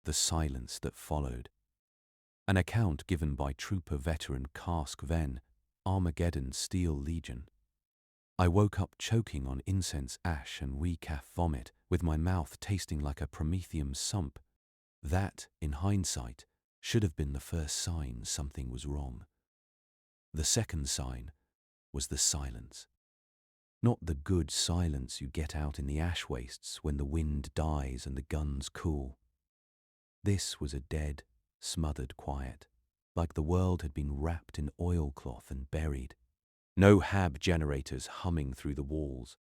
the silence that followed. An account given by trooper veteran Cask Ven, Armageddon Steel Legion. I woke up choking on incense ash and wee-calf vomit, with my mouth tasting like a Prometheum sump. That, in hindsight, should have been the first sign something was wrong. The second sign was the silence. Not the good silence you get out in the ash wastes when the wind dies and the guns cool. This was a dead, smothered quiet, like the world had been wrapped in oilcloth and buried. No hab generators humming through the walls.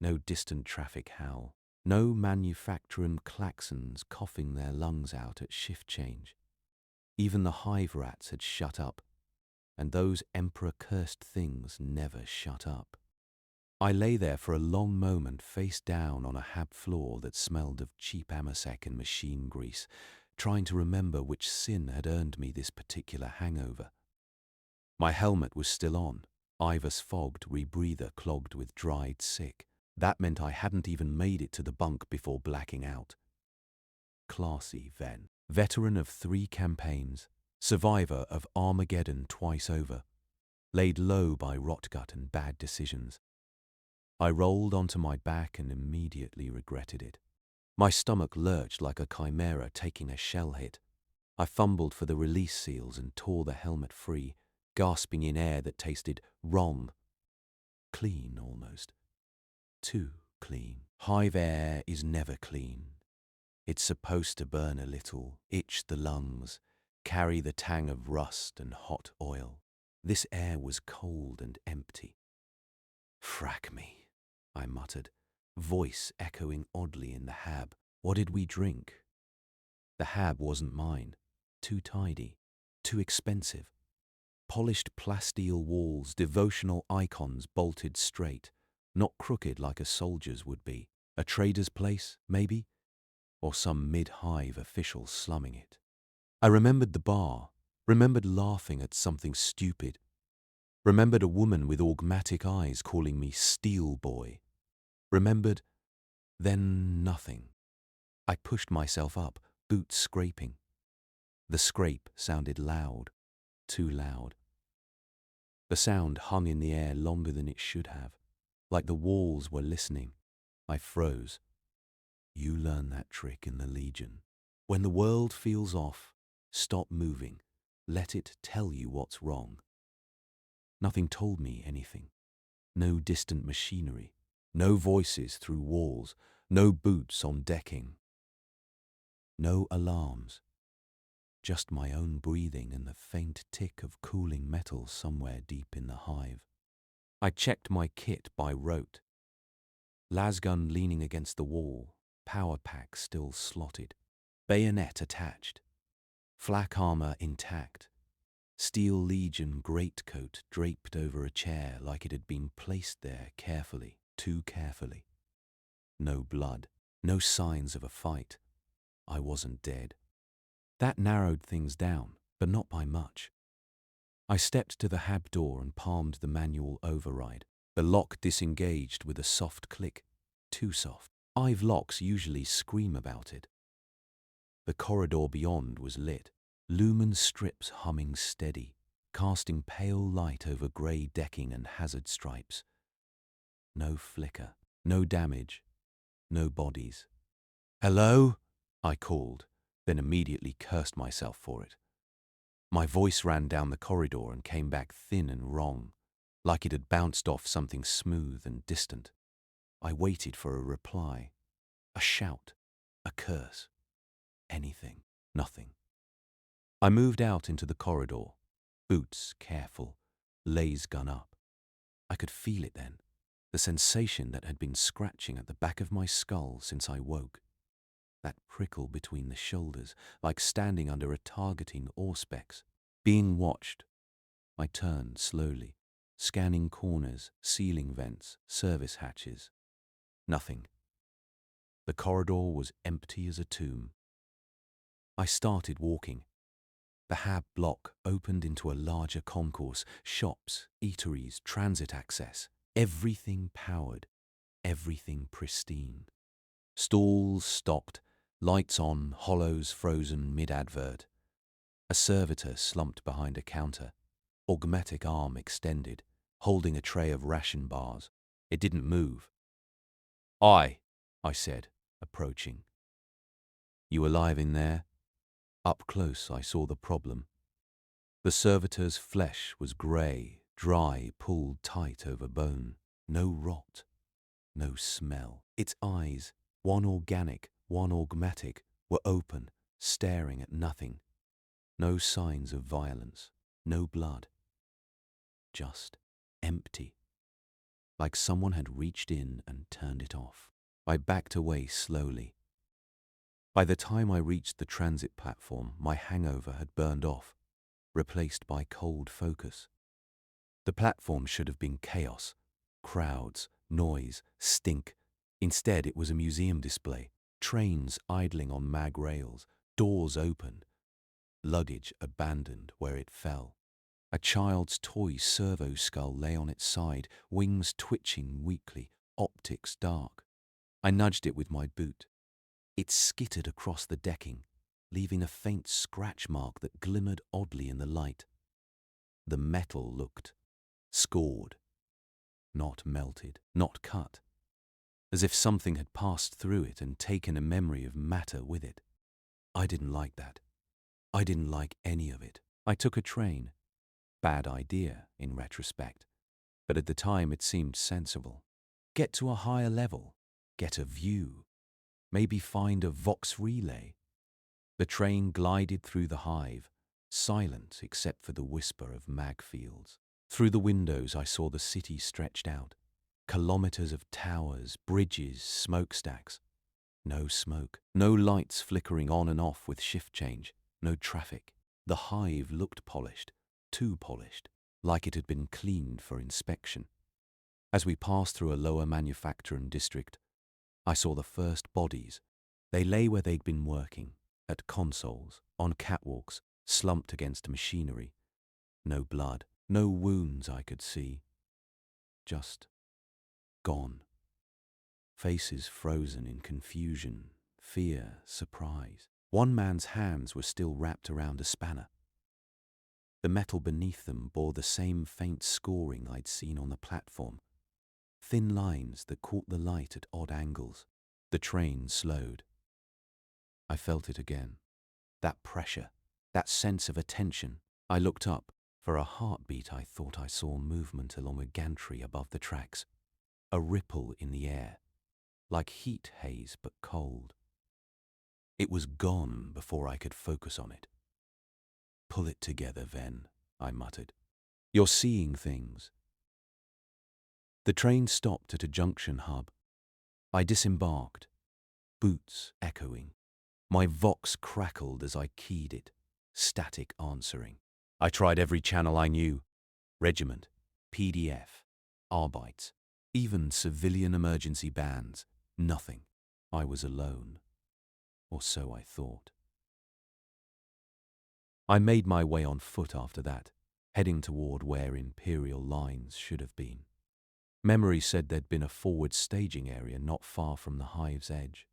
No distant traffic howl. No manufacturing klaxons coughing their lungs out at shift change. Even the hive rats had shut up, and those emperor-cursed things never shut up. I lay there for a long moment face down on a hab floor that smelled of cheap amasec and machine grease, trying to remember which sin had earned me this particular hangover. My helmet was still on, I.The.'s fogged rebreather clogged with dried sick. That meant I hadn't even made it to the bunk before blacking out. Classy Ven, veteran of 3 campaigns, survivor of Armageddon twice over, laid low by rotgut and bad decisions. I rolled onto my back and immediately regretted it. My stomach lurched like a chimera taking a shell hit. I fumbled for the release seals and tore the helmet free, gasping in air that tasted wrong. Clean, almost. Too clean. Hive air is never clean. It's supposed to burn a little, itch the lungs, carry the tang of rust and hot oil. This air was cold and empty. Frack me, I muttered, voice echoing oddly in the hab. What did we drink? The hab wasn't mine. Too tidy. Too expensive. Polished plasteel walls, devotional icons bolted straight, not crooked like a soldier's would be. A trader's place, maybe? Or some mid-hive official slumming it. I remembered the bar, remembered laughing at something stupid, remembered a woman with augmatic eyes calling me Steel Boy, remembered, then nothing. I pushed myself up, boots scraping. The scrape sounded loud, too loud. The sound hung in the air longer than it should have, like the walls were listening. I froze. You learn that trick in the Legion. When the world feels off, stop moving. Let it tell you what's wrong. Nothing told me anything. No distant machinery. No voices through walls. No boots on decking. No alarms. Just my own breathing and the faint tick of cooling metal somewhere deep in the hive. I checked my kit by rote. Lasgun leaning against the wall, power pack still slotted, bayonet attached, flak armor intact, Steel Legion greatcoat draped over a chair like it had been placed there carefully, too carefully. No blood, no signs of a fight. I wasn't dead. That narrowed things down, but not by much. I stepped to the hab door and palmed the manual override. The lock disengaged with a soft click. Too soft. IV locks usually scream about it. The corridor beyond was lit, lumen strips humming steady, casting pale light over grey decking and hazard stripes. No flicker, no damage, no bodies. "Hello?" I called, then immediately cursed myself for it. My voice ran down the corridor and came back thin and wrong, like it had bounced off something smooth and distant. I waited for a reply, a shout, a curse. Anything, nothing. I moved out into the corridor, boots careful, laze gun up. I could feel it then, the sensation that had been scratching at the back of my skull since I woke. That prickle between the shoulders, like standing under a targeting auspex. Being watched. I turned slowly, scanning corners, ceiling vents, service hatches. Nothing. The corridor was empty as a tomb. I started walking. The hab block opened into a larger concourse, shops, eateries, transit access. Everything powered, everything pristine. Stalls stocked, Lights on, hollows frozen mid-advert. A servitor slumped behind a counter, augmetic arm extended, holding a tray of ration bars. It didn't move. I said, approaching. You alive in there? Up close I saw the problem. The servitor's flesh was grey, dry, pulled tight over bone. No rot, no smell. Its eyes, one organic, one augmetic, were open, staring at nothing. No signs of violence, no blood. Just empty. Like someone had reached in and turned it off. I backed away slowly. By the time I reached the transit platform, my hangover had burned off, replaced by cold focus. The platform should have been chaos, crowds, noise, stink. Instead, it was a museum display, trains idling on mag rails, doors open, luggage abandoned where it fell. A child's toy servo skull lay on its side, wings twitching weakly, optics dark. I nudged it with my boot. It skittered across the decking, leaving a faint scratch mark that glimmered oddly in the light. The metal looked scored, not melted, not cut, as if something had passed through it and taken a memory of matter with it. I didn't like that. I didn't like any of it. I took a train. Bad idea, in retrospect, but at the time it seemed sensible. Get to a higher level, get a view, maybe find a Vox relay. The train glided through the hive, silent except for the whisper of mag fields. Through the windows I saw the city stretched out, kilometers of towers, bridges, smokestacks. No smoke, no lights flickering on and off with shift change, no traffic. The hive looked polished, too polished, like it had been cleaned for inspection. As we passed through a lower manufacturing district, I saw the first bodies. They lay where they'd been working, at consoles, on catwalks, slumped against machinery. No blood, no wounds I could see. Just gone. Faces frozen in confusion, fear, surprise. One man's hands were still wrapped around a spanner. The metal beneath them bore the same faint scoring I'd seen on the platform. Thin lines that caught the light at odd angles. The train slowed. I felt it again. That pressure, that sense of attention. I looked up. For a heartbeat I thought I saw movement along a gantry above the tracks. A ripple in the air, like heat haze but cold. It was gone before I could focus on it. Pull it together, Ven, I muttered. You're seeing things. The train stopped at a junction hub. I disembarked, boots echoing. My Vox crackled as I keyed it, static answering. I tried every channel I knew. Regiment, PDF, Arbeits, even civilian emergency bands. Nothing. I was alone. Or so I thought. I made my way on foot after that, heading toward where Imperial lines should have been. Memory said there'd been a forward staging area not far from the hive's edge.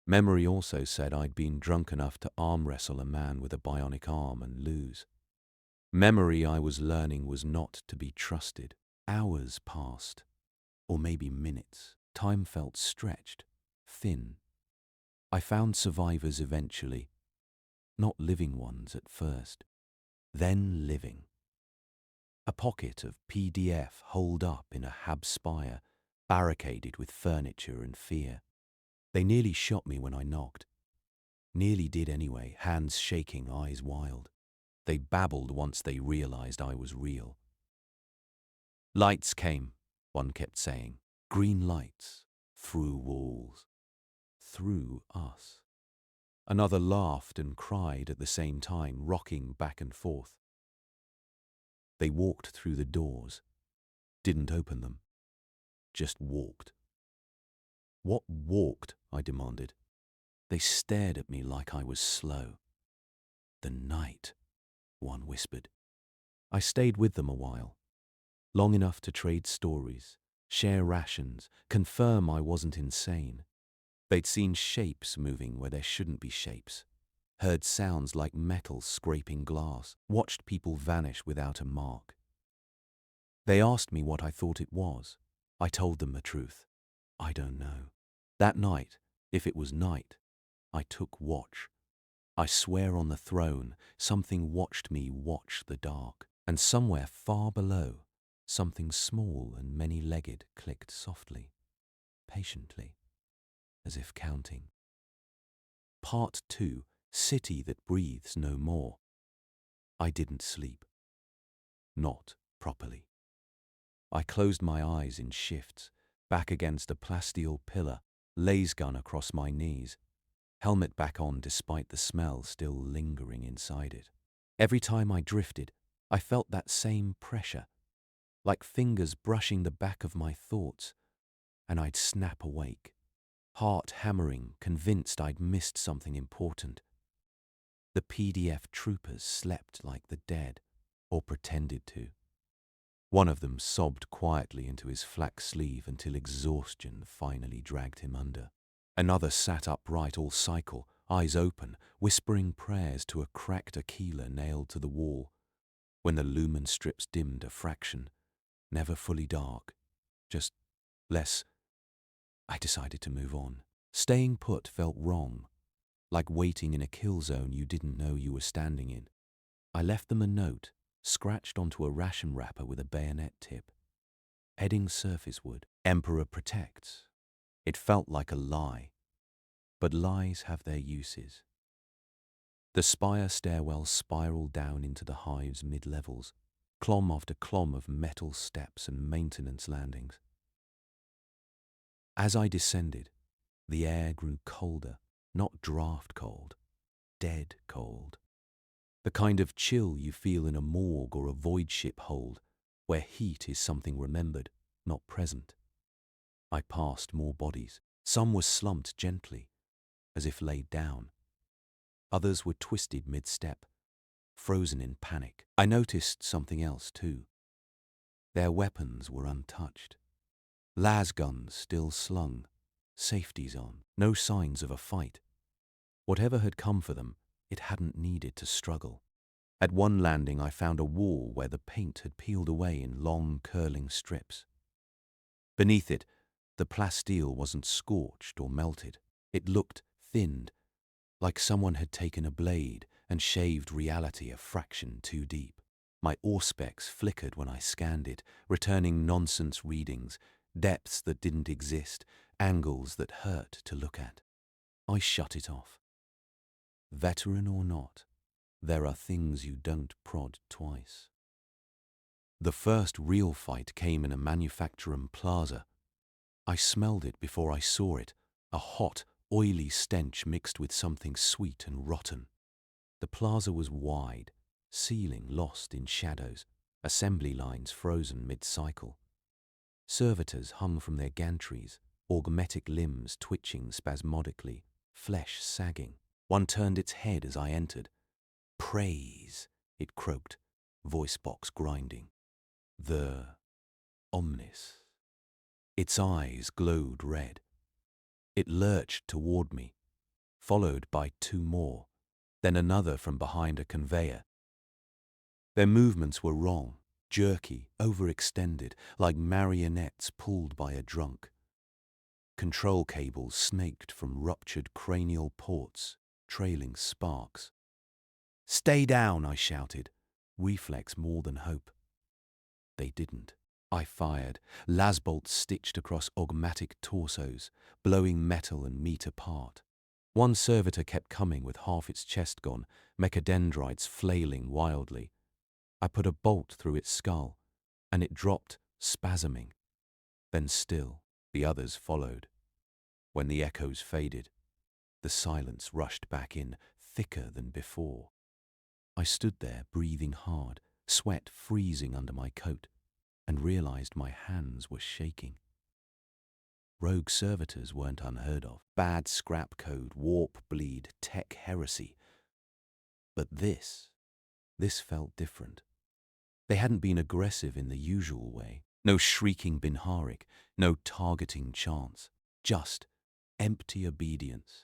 Memory also said I'd been drunk enough to arm wrestle a man with a bionic arm and lose. Memory, I was learning, was not to be trusted. Hours passed, or maybe minutes. Time felt stretched, thin. I found survivors eventually, not living ones at first, then living. A pocket of PDF holed up in a hab spire, barricaded with furniture and fear. They nearly shot me when I knocked. Nearly did anyway, hands shaking, eyes wild. They babbled once they realized I was real. Lights came, one kept saying. Green lights, through walls. Through us. Another laughed and cried at the same time, rocking back and forth. They walked through the doors, didn't open them, just walked. What walked? I demanded. They stared at me like I was slow. The night, one whispered. I stayed with them a while, long enough to trade stories, share rations, confirm I wasn't insane. They'd seen shapes moving where there shouldn't be shapes, heard sounds like metal scraping glass, watched people vanish without a mark. They asked me what I thought it was. I told them the truth. I don't know. That night, if it was night, I took watch. I swear on the throne, something watched me watch the dark, and somewhere far below, something small and many-legged clicked softly, patiently, as if counting. Part 2, City That Breathes No More. I didn't sleep. Not properly. I closed my eyes in shifts, back against a plasteel pillar, laser gun across my knees, helmet back on despite the smell still lingering inside it. Every time I drifted, I felt that same pressure, like fingers brushing the back of my thoughts, and I'd snap awake, heart hammering, convinced I'd missed something important. The PDF troopers slept like the dead, or pretended to. One of them sobbed quietly into his flak sleeve until exhaustion finally dragged him under. Another sat upright all cycle, eyes open, whispering prayers to a cracked Aquila nailed to the wall. When the lumen strips dimmed a fraction, never fully dark, just less, I decided to move on. Staying put felt wrong, like waiting in a kill zone you didn't know you were standing in. I left them a note, scratched onto a ration wrapper with a bayonet tip. Heading surface wood. Emperor protects. It felt like a lie, but lies have their uses. The spire stairwell spiraled down into the hive's mid-levels, clomb after clomb of metal steps and maintenance landings. As I descended, the air grew colder, not draft cold, dead cold. The kind of chill you feel in a morgue or a void ship hold, where heat is something remembered, not present. I passed more bodies. Some were slumped gently, as if laid down. Others were twisted mid-step, frozen in panic. I noticed something else too. Their weapons were untouched. Las guns still slung, safeties on, no signs of a fight. Whatever had come for them, it hadn't needed to struggle. At one landing I found a wall where the paint had peeled away in long, curling strips. Beneath it, the plasteel wasn't scorched or melted. It looked thinned, like someone had taken a blade and shaved reality a fraction too deep. My auspex flickered when I scanned it, returning nonsense readings, depths that didn't exist, angles that hurt to look at. I shut it off. Veteran or not, there are things you don't prod twice. The first real fight came in a manufacturing plaza. I smelled it before I saw it, a hot, oily stench mixed with something sweet and rotten. The plaza was wide, ceiling lost in shadows, assembly lines frozen mid-cycle. Servitors hung from their gantries, augmetic limbs twitching spasmodically, flesh sagging. One turned its head as I entered. Praise, it croaked, voice box grinding. The omnis. Its eyes glowed red. It lurched toward me, followed by two more, then another from behind a conveyor. Their movements were wrong, jerky, overextended, like marionettes pulled by a drunk. Control cables snaked from ruptured cranial ports, trailing sparks. "Stay down," I shouted, reflex more than hope. They didn't. I fired, lasbolts stitched across augmatic torsos, blowing metal and meat apart. One servitor kept coming with half its chest gone, mechadendrites flailing wildly. I put a bolt through its skull, and it dropped, spasming. Then still, the others followed. When the echoes faded, the silence rushed back in, thicker than before. I stood there, breathing hard, sweat freezing under my coat, and realized my hands were shaking. Rogue servitors weren't unheard of. Bad scrap code, warp bleed, tech heresy. But this felt different. They hadn't been aggressive in the usual way. No shrieking Binharik, no targeting chants. Just empty obedience.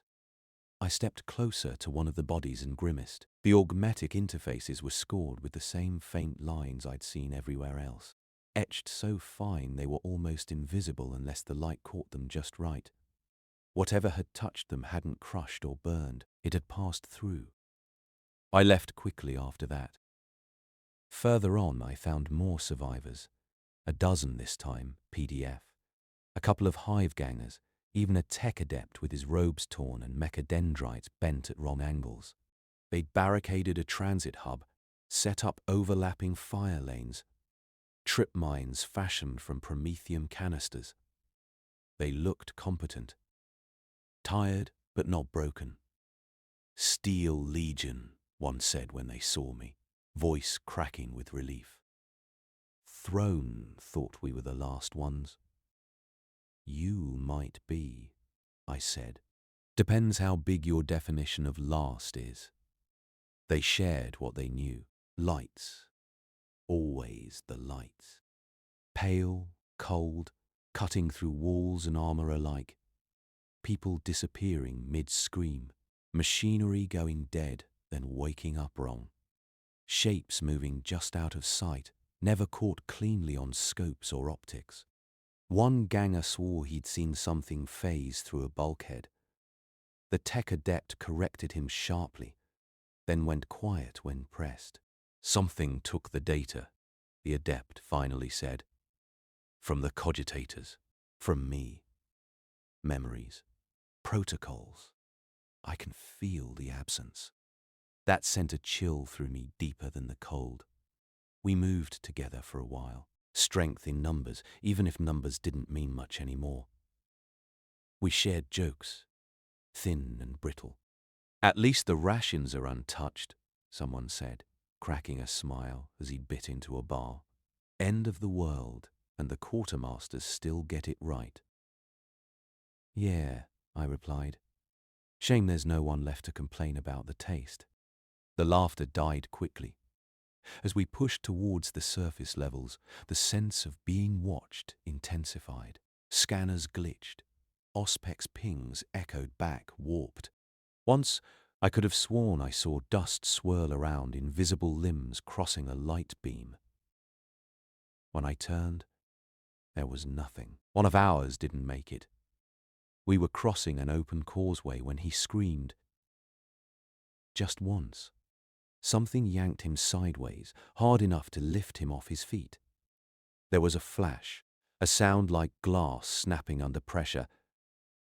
I stepped closer to one of the bodies and grimaced. The augmetic interfaces were scored with the same faint lines I'd seen everywhere else, etched so fine they were almost invisible unless the light caught them just right. Whatever had touched them hadn't crushed or burned, it had passed through. I left quickly after that. Further on I found more survivors, a dozen this time, PDF, a couple of hive gangers, even a tech adept with his robes torn and mechadendrites bent at wrong angles. They'd barricaded a transit hub, set up overlapping fire lanes, trip mines fashioned from promethium canisters. They looked competent. Tired, but not broken. "Steel Legion," one said when they saw me, voice cracking with relief. Throne thought we were the last ones. "You might be," I said. "Depends how big your definition of last is." They shared what they knew. Lights. Always the lights. Pale, cold, cutting through walls and armor alike. People disappearing mid-scream. Machinery going dead, then waking up wrong. Shapes moving just out of sight, never caught cleanly on scopes or optics. One ganger swore he'd seen something phase through a bulkhead. The tech adept corrected him sharply, then went quiet when pressed. "Something took the data," the adept finally said. "From the cogitators, from me. Memories, protocols. I can feel the absence." That sent a chill through me deeper than the cold. We moved together for a while. Strength in numbers, even if numbers didn't mean much anymore. We shared jokes, thin and brittle. "At least the rations are untouched," someone said, cracking a smile as he bit into a bar. "End of the world, and the quartermasters still get it right." "Yeah," I replied. "Shame there's no one left to complain about the taste." The laughter died quickly. As we pushed towards the surface levels, the sense of being watched intensified. Scanners glitched. Auspex pings echoed back, warped. Once, I could have sworn I saw dust swirl around invisible limbs crossing a light beam. When I turned, there was nothing. One of ours didn't make it. We were crossing an open causeway when he screamed. Just once. Something yanked him sideways, hard enough to lift him off his feet. There was a flash, a sound like glass snapping under pressure,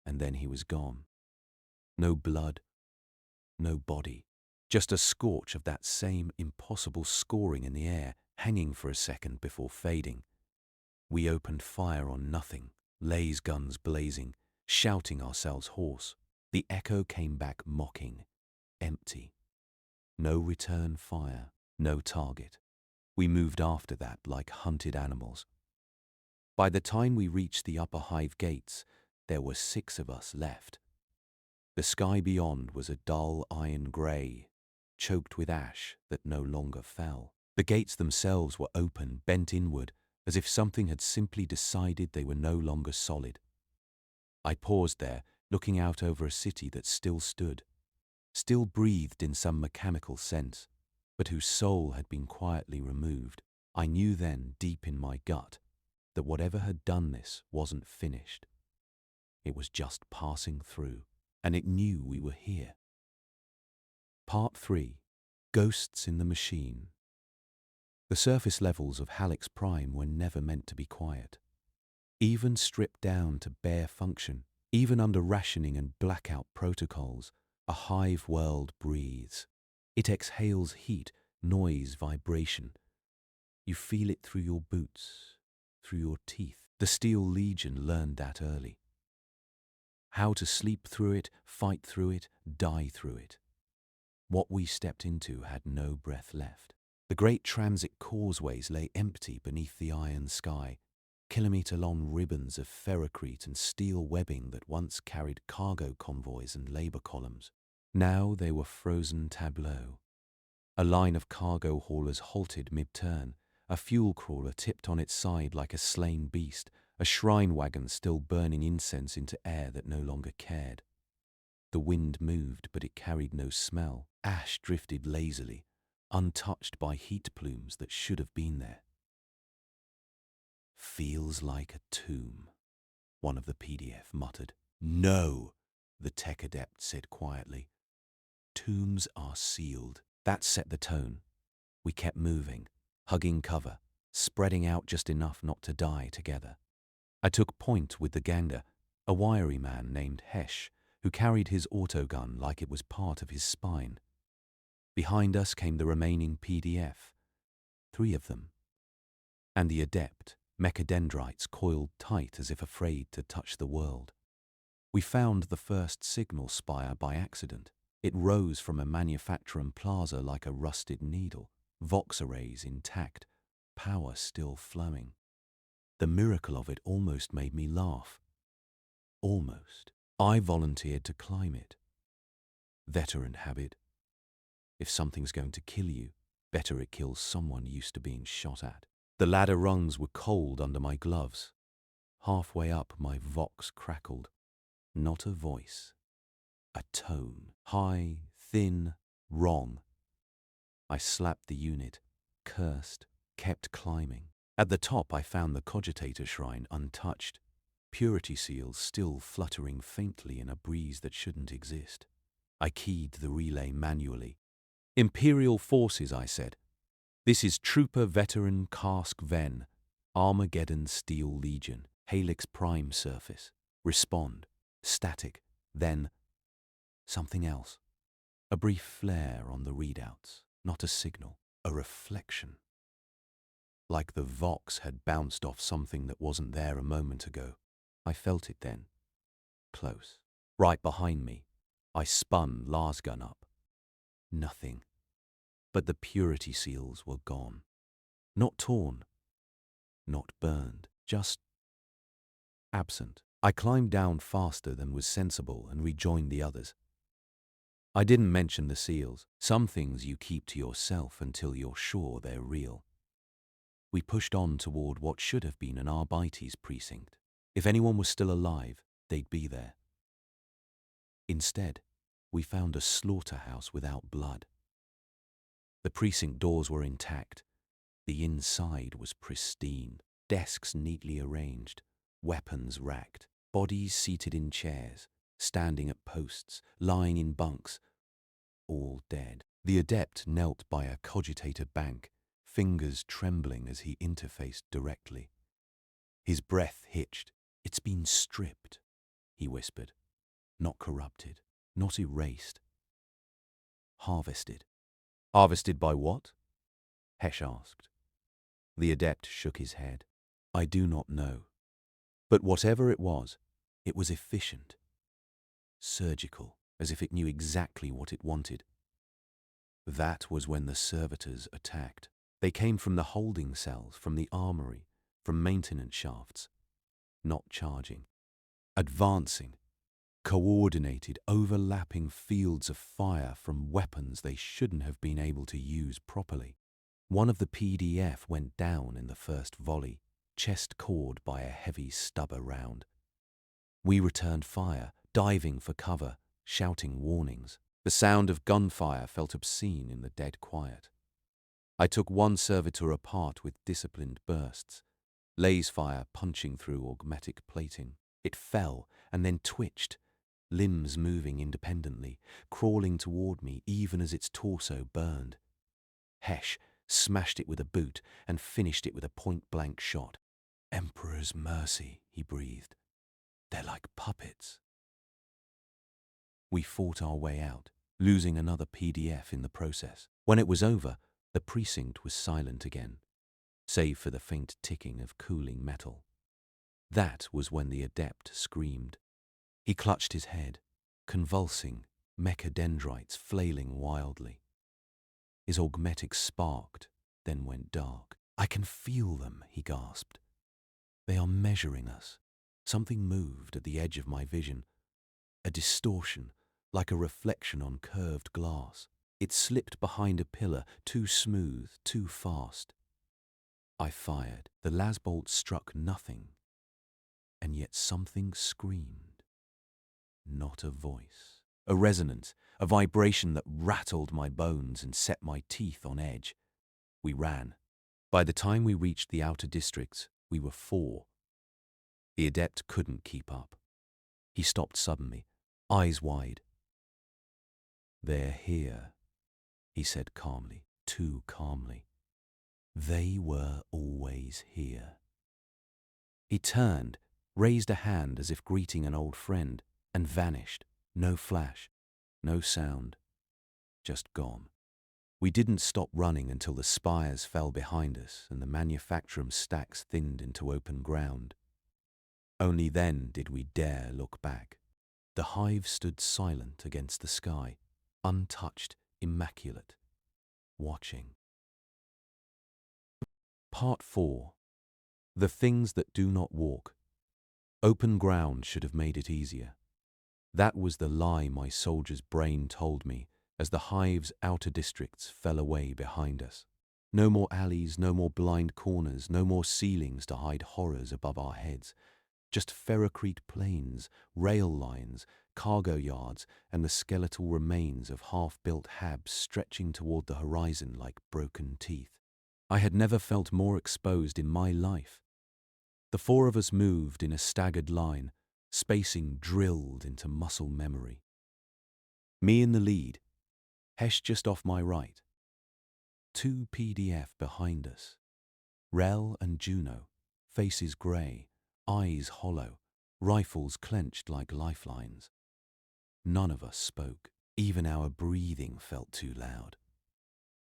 and then he was gone. No blood, no body, just a scorch of that same impossible scoring in the air, hanging for a second before fading. We opened fire on nothing, laser guns blazing, shouting ourselves hoarse. The echo came back mocking, empty. No return fire, no target. We moved after that like hunted animals. By the time we reached the upper hive gates, there were 6 of us left. The sky beyond was a dull iron grey, choked with ash that no longer fell. The gates themselves were open, bent inward, as if something had simply decided they were no longer solid. I paused there, looking out over a city that still stood, still breathed in some mechanical sense, but whose soul had been quietly removed. I knew then, deep in my gut, that whatever had done this wasn't finished. It was just passing through, and it knew we were here. Part 3. Ghosts in the Machine. The surface levels of Halix Prime were never meant to be quiet. Even stripped down to bare function, even under rationing and blackout protocols, a hive world breathes. It exhales heat, noise, vibration. You feel it through your boots, through your teeth. The Steel Legion learned that early. How to sleep through it, fight through it, die through it. What we stepped into had no breath left. The great transit causeways lay empty beneath the iron sky, kilometre-long ribbons of ferrocrete and steel webbing that once carried cargo convoys and labour columns. Now they were frozen tableaux. A line of cargo haulers halted mid-turn, a fuel crawler tipped on its side like a slain beast, a shrine wagon still burning incense into air that no longer cared. The wind moved, but it carried no smell. Ash drifted lazily, untouched by heat plumes that should have been there. "Feels like a tomb," one of the PDF muttered. "No," the tech adept said quietly. "Tombs are sealed." That set the tone. We kept moving, hugging cover, spreading out just enough not to die together. I took point with the ganger, a wiry man named Hesh, who carried his autogun like it was part of his spine. Behind us came the remaining PDF, 3 of them, and the adept, mechadendrites coiled tight as if afraid to touch the world. We found the first signal spire by accident. It rose from a manufacturing plaza like a rusted needle, Vox arrays intact, power still flowing. The miracle of it almost made me laugh. Almost. I volunteered to climb it. Veteran habit. If something's going to kill you, better it kills someone used to being shot at. The ladder rungs were cold under my gloves. Halfway up, my Vox crackled. Not a voice. A tone. High, thin, wrong. I slapped the unit, cursed, kept climbing. At the top I found the cogitator shrine untouched, purity seals still fluttering faintly in a breeze that shouldn't exist. I keyed the relay manually. "Imperial forces," I said. "This is Trooper Veteran Cask Ven, Armageddon Steel Legion, Helix Prime surface. Respond." Static. Then something else. A brief flare on the readouts. Not a signal. A reflection. Like the Vox had bounced off something that wasn't there a moment ago. I felt it then. Close. Right behind me. I spun lasgun up. Nothing. But the purity seals were gone. Not torn. Not burned. Just absent. I climbed down faster than was sensible and rejoined the others. I didn't mention the seals. Some things you keep to yourself until you're sure they're real. We pushed on toward what should have been an Arbites precinct. If anyone was still alive, they'd be there. Instead, we found a slaughterhouse without blood. The precinct doors were intact. The inside was pristine. Desks neatly arranged, weapons racked, bodies seated in chairs, standing at posts, lying in bunks, all dead. The adept knelt by a cogitator bank, fingers trembling as he interfaced directly. His breath hitched. "It's been stripped," he whispered. "Not corrupted, not erased. Harvested." "Harvested by what?" Hesh asked. The adept shook his head. "I do not know. But whatever it was efficient. Surgical, as if it knew exactly what it wanted. That was when the servitors attacked. They came from the holding cells, from the armory, from maintenance shafts. Not charging. Advancing. Coordinated, overlapping fields of fire from weapons they shouldn't have been able to use properly. One of the PDF went down in the first volley, chest cored by a heavy stubber round. We returned fire, diving for cover, shouting warnings. The sound of gunfire felt obscene in the dead quiet. I took one servitor apart with disciplined bursts, laze fire punching through augmetic plating. It fell and then twitched, limbs moving independently, crawling toward me even as its torso burned. Hesh smashed it with a boot and finished it with a point-blank shot. "Emperor's mercy," he breathed. "They're like puppets." We fought our way out, losing another PDF in the process. When it was over, the precinct was silent again, save for the faint ticking of cooling metal. That was when the adept screamed. He clutched his head, convulsing, mechadendrites flailing wildly. His augmetics sparked, then went dark. "I can feel them," he gasped. "They are measuring us." Something moved at the edge of my vision. A distortion, like a reflection on curved glass. It slipped behind a pillar, too smooth, too fast. I fired. The lasbolt struck nothing. and yet something screamed. Not a voice. A resonance, a vibration that rattled my bones and set my teeth on edge. We ran. By the time we reached the outer districts, we were 4. The adept couldn't keep up. He stopped suddenly, eyes wide. "They're here," he said calmly, too calmly. They were always here. He turned, raised a hand as if greeting an old friend, and vanished. No flash, no sound, just gone. We didn't stop running until the spires fell behind us and the manufacturum stacks thinned into open ground. Only then did we dare look back. The hive stood silent against the sky, untouched, immaculate, watching. Part 4. The things that do not walk. Open ground should have made it easier. That was the lie my soldier's brain told me as the hive's outer districts fell away behind us. No more alleys, no more blind corners, no more ceilings to hide horrors above our heads. Just ferrocrete plains, rail lines, cargo yards, and the skeletal remains of half-built habs stretching toward the horizon like broken teeth. I had never felt more exposed in my life. The 4 of us moved in a staggered line, spacing drilled into muscle memory. Me in the lead, Hesh just off my right. 2 PDF behind us. Rel and Juno, faces grey, eyes hollow, rifles clenched like lifelines. None of us spoke. Even our breathing felt too loud.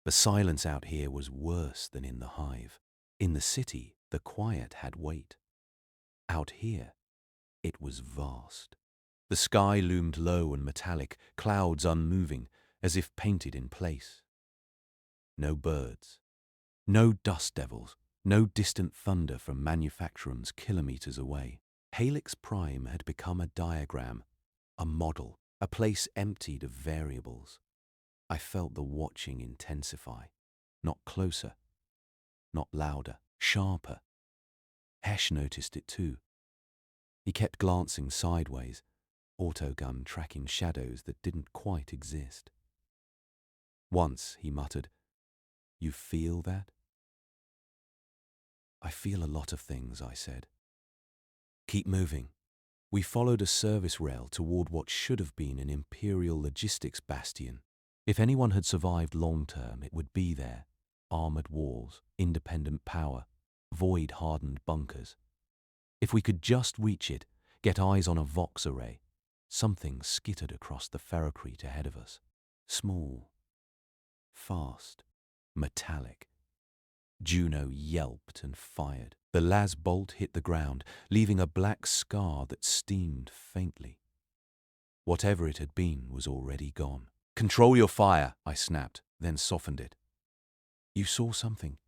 The silence out here was worse than in the hive. In the city, the quiet had weight. Out here, it was vast. The sky loomed low and metallic, clouds unmoving, as if painted in place. No birds. No dust devils. No distant thunder from manufacturums kilometers away. Helix Prime had become a diagram, a model, a place emptied of variables. I felt the watching intensify. Not closer, not louder, sharper. Hesh noticed it too. He kept glancing sideways, autogun tracking shadows that didn't quite exist. Once he muttered, "You feel that?" "I feel a lot of things," I said. "Keep moving." We followed a service rail toward what should have been an imperial logistics bastion. If anyone had survived long-term, it would be there. Armored walls, independent power, void-hardened bunkers. If we could just reach it, get eyes on a Vox array, something skittered across the ferrocrete ahead of us. Small, fast, metallic. Juno yelped and fired. The las bolt hit the ground, leaving a black scar that steamed faintly. Whatever it had been was already gone. "Control your fire," I snapped, then softened it. "You saw something."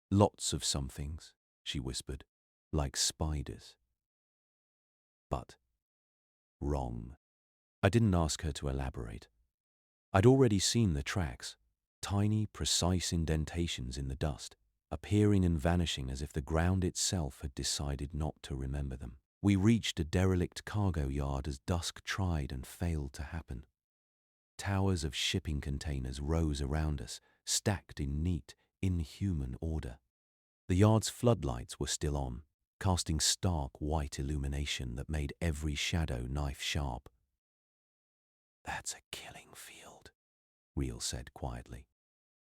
"Lots of somethings," she whispered, "like spiders." But wrong. I didn't ask her to elaborate. I'd already seen the tracks, tiny, precise indentations in the dust, appearing and vanishing as if the ground itself had decided not to remember them. We reached a derelict cargo yard as dusk tried and failed to happen. Towers of shipping containers rose around us, stacked in neat, inhuman order. The yard's floodlights were still on, casting stark white illumination that made every shadow knife-sharp. "That's a killing field," Reel said quietly.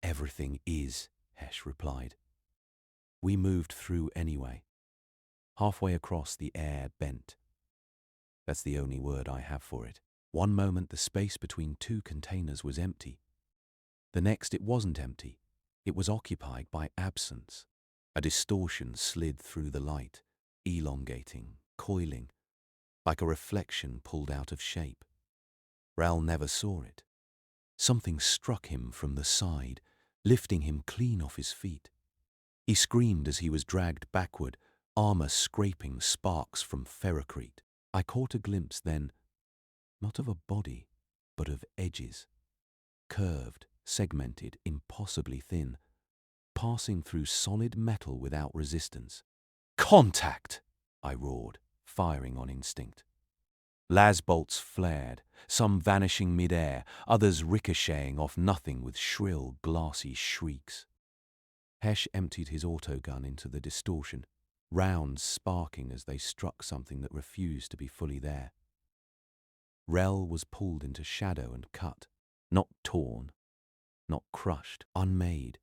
"Everything is," Hesh replied. We moved through anyway. Halfway across, the air bent. That's the only word I have for it. One moment the space between 2 containers was empty. The next it wasn't empty. It was occupied by absence. A distortion slid through the light, elongating, coiling, like a reflection pulled out of shape. Ral never saw it. Something struck him from the side, lifting him clean off his feet. He screamed as he was dragged backward, armor scraping sparks from ferrocrete. I caught a glimpse then, not of a body, but of edges. Curved, segmented, impossibly thin, passing through solid metal without resistance. "Contact!" I roared. firing on instinct. Las bolts flared, some vanishing mid-air, others ricocheting off nothing with shrill, glassy shrieks. Hesh emptied his autogun into the distortion, rounds sparking as they struck something that refused to be fully there. Rel was pulled into shadow and cut, not torn, not crushed, unmade.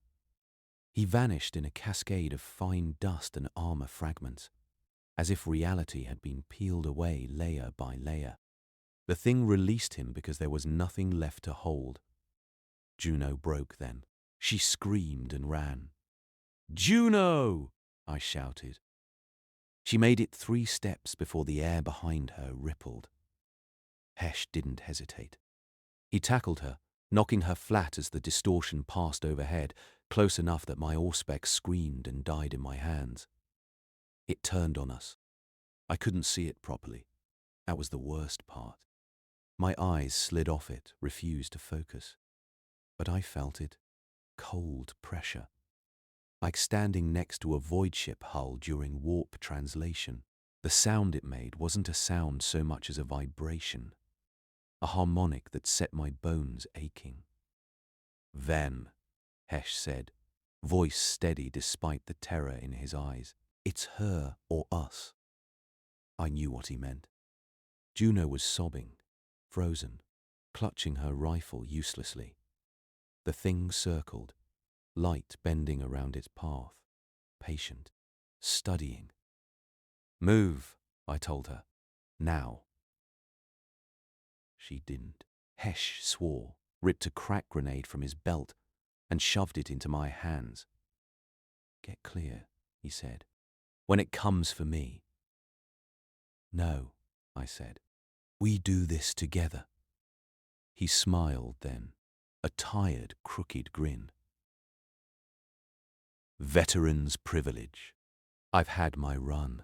He vanished in a cascade of fine dust and armor fragments, as if reality had been peeled away layer by layer. The thing released him because there was nothing left to hold. Juno broke then. She screamed and ran. "Juno!" I shouted. She made it 3 steps before the air behind her rippled. Hesh didn't hesitate. He tackled her, knocking her flat as the distortion passed overhead, close enough that my Auspex screamed and died in my hands. It turned on us. I couldn't see it properly. That was the worst part. My eyes slid off it, refused to focus. But I felt it. Cold pressure. Like standing next to a void ship hull during warp translation. The sound it made wasn't a sound so much as a vibration. A harmonic that set my bones aching. "Them," Hesh said, voice steady despite the terror in his eyes. "It's her or us." I knew what he meant. Juno was sobbing, frozen, clutching her rifle uselessly. The thing circled, light bending around its path, patient, studying. "Move," I told her. "Now." She didn't. Hesh swore, ripped a crack grenade from his belt, and shoved it into my hands. "Get clear," he said, "when it comes for me." "No," I said. "We do this together." He smiled then, a tired, crooked grin. Veteran's privilege. I've had my run.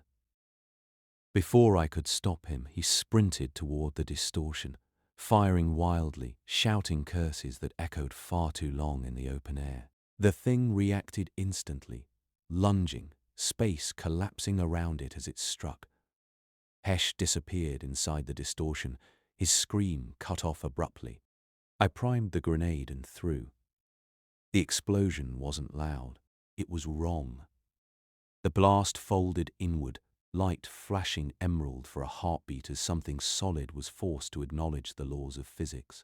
Before I could stop him, he sprinted toward the distortion, firing wildly, shouting curses that echoed far too long in the open air. The thing reacted instantly, lunging, space collapsing around it as it struck. Hesh disappeared inside the distortion, his scream cut off abruptly. I primed the grenade and threw. The explosion wasn't loud. It was wrong. The blast folded inward, light flashing emerald for a heartbeat as something solid was forced to acknowledge the laws of physics.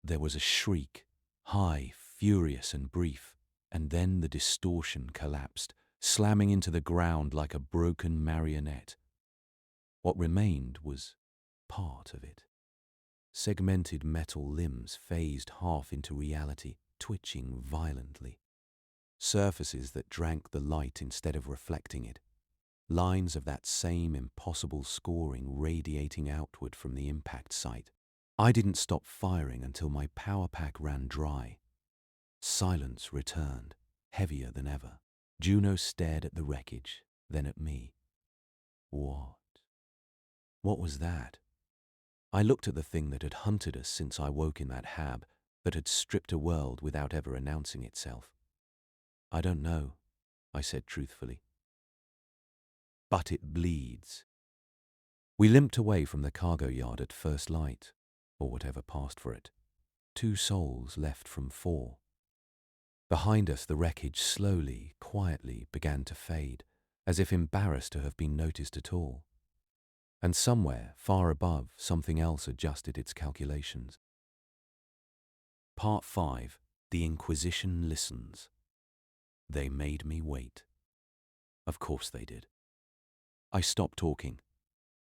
There was a shriek, high, furious and brief, and then the distortion collapsed, slamming into the ground like a broken marionette. What remained was part of it. Segmented metal limbs phased half into reality, twitching violently. Surfaces that drank the light instead of reflecting it. Lines of that same impossible scoring radiating outward from the impact site. I didn't stop firing until my power pack ran dry. Silence returned, heavier than ever. Juno stared at the wreckage, then at me. What? What was that? I looked at the thing that had hunted us since I woke in that hab, that had stripped a world without ever announcing itself. "I don't know," I said truthfully. "But it bleeds." We limped away from the cargo yard at first light, or whatever passed for it. 2 souls left from 4. Behind us the wreckage slowly, quietly began to fade, as if embarrassed to have been noticed at all. And somewhere, far above, something else adjusted its calculations. Part 5. The Inquisition Listens. They made me wait. Of course they did. I stopped talking.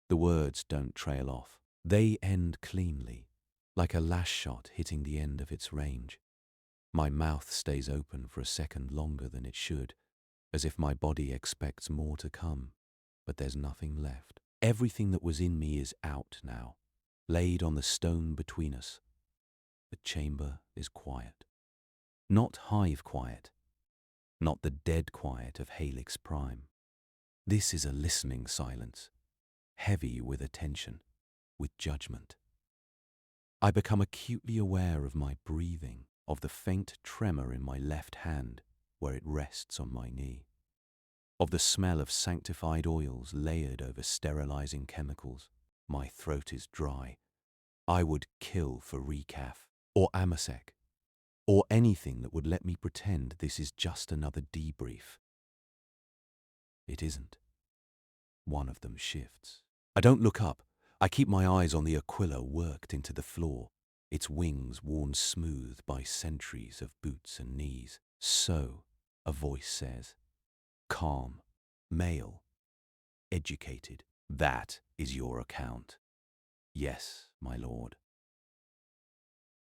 The words don't trail off. They end cleanly, like a lash shot hitting the end of its range. My mouth stays open for a second longer than it should, as if my body expects more to come, but there's nothing left. Everything that was in me is out now, laid on the stone between us. The chamber is quiet. Not hive quiet. Not the dead quiet of Helix Prime. This is a listening silence, heavy with attention, with judgment. I become acutely aware of my breathing, of the faint tremor in my left hand where it rests on my knee. of the smell of sanctified oils layered over sterilizing chemicals. My throat is dry. I would kill for Recaf, or Amasek, or anything that would let me pretend this is just another debrief. It isn't. One of them shifts. I don't look up. I keep my eyes on the Aquila worked into the floor, its wings worn smooth by centuries of boots and knees. So, a voice says, calm, male, educated. That is your account. Yes, my lord.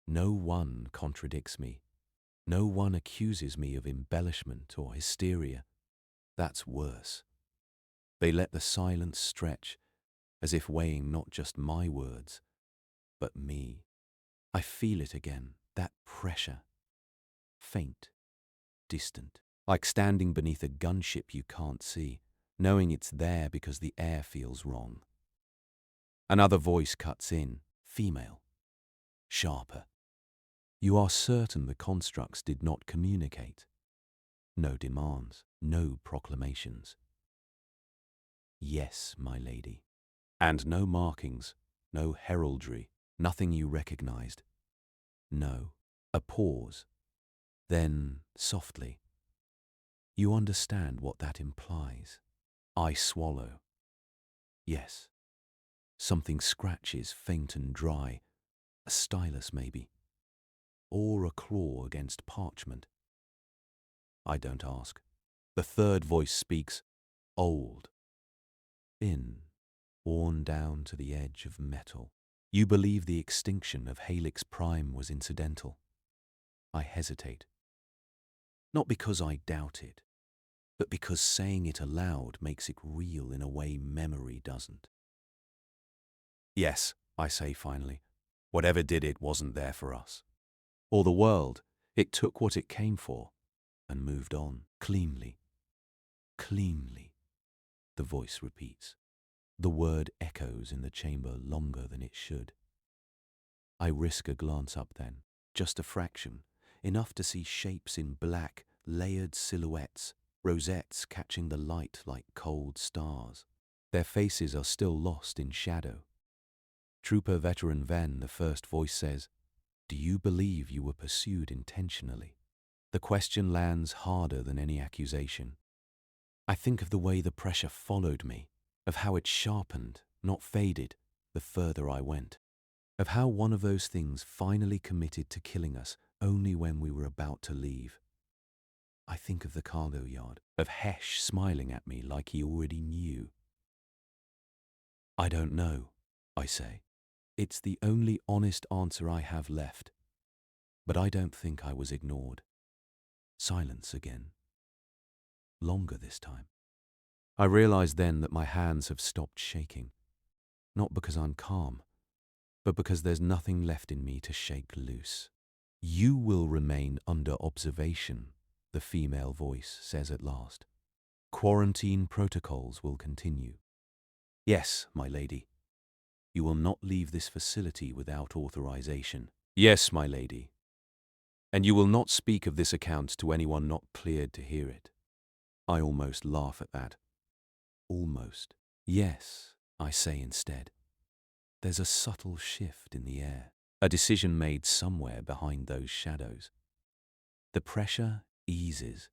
No one contradicts me. No one accuses me of embellishment or hysteria. That's worse. They let the silence stretch, as if weighing not just my words, but me. I feel it again, that pressure. Faint, distant, like standing beneath a gunship you can't see, knowing it's there because the air feels wrong. Another voice cuts in, female, sharper. You are certain the constructs did not communicate? No demands, no proclamations. Yes, my lady. And no markings, no heraldry, nothing you recognized. No. A pause. Then, softly. You understand what that implies. I swallow. Yes. Something scratches, faint and dry. A stylus, maybe. Or a claw against parchment. I don't ask. The third voice speaks. Old. Thin. Worn down to the edge of metal. You believe the extinction of Helix Prime was incidental. I hesitate. Not because I doubt it, but because saying it aloud makes it real in a way memory doesn't. Yes, I say finally, whatever did it wasn't there for us. Or the world, it took what it came for and moved on, cleanly. Cleanly, the voice repeats. The word echoes in the chamber longer than it should. I risk a glance up then, just a fraction, enough to see shapes in black, layered silhouettes, rosettes catching the light like cold stars. Their faces are still lost in shadow. Trooper Veteran Venn, the first voice says, "Do you believe you were pursued intentionally?" The question lands harder than any accusation. I think of the way the pressure followed me, of how it sharpened, not faded, the further I went, of how one of those things finally committed to killing us only when we were about to leave. I think of the cargo yard, of Hesh smiling at me like he already knew. I don't know, I say. It's the only honest answer I have left. But I don't think I was ignored. Silence again. Longer this time. I realize then that my hands have stopped shaking. Not because I'm calm, but because there's nothing left in me to shake loose. You will remain under observation, the female voice says at last. Quarantine protocols will continue. Yes, my lady. You will not leave this facility without authorization. Yes, my lady. And you will not speak of this account to anyone not cleared to hear it. I almost laugh at that. Almost. Yes, I say instead. There's a subtle shift in the air, a decision made somewhere behind those shadows. The pressure eases,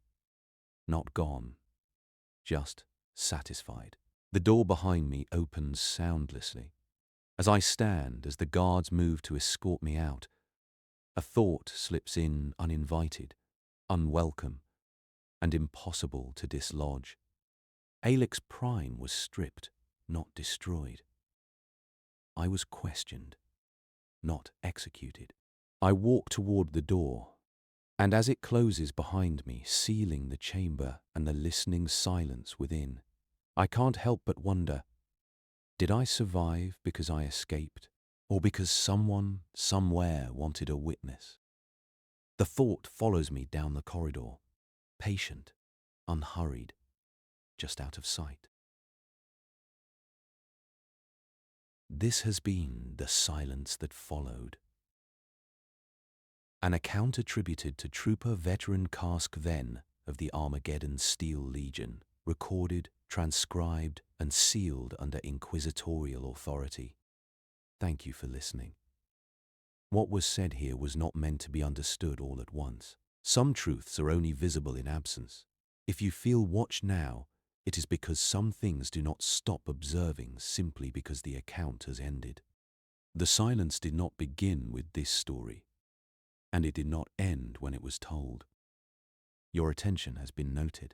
not gone, just satisfied. The door behind me opens soundlessly. As I stand, as the guards move to escort me out, a thought slips in uninvited, unwelcome, and impossible to dislodge. Helix Prime was stripped, not destroyed. I was questioned, not executed. I walk toward the door, and as it closes behind me, sealing the chamber and the listening silence within, I can't help but wonder, did I survive because I escaped, or because someone, somewhere wanted a witness? The thought follows me down the corridor, patient, unhurried, just out of sight. This has been The Silence That Followed, an account attributed to Trooper Veteran Cask Venn of the Armageddon Steel Legion, recorded, transcribed, and sealed under inquisitorial authority. Thank you for listening. What was said here was not meant to be understood all at once. Some truths are only visible in absence. If you feel watched now, it is because some things do not stop observing simply because the account has ended. The silence did not begin with this story, and it did not end when it was told. Your attention has been noted.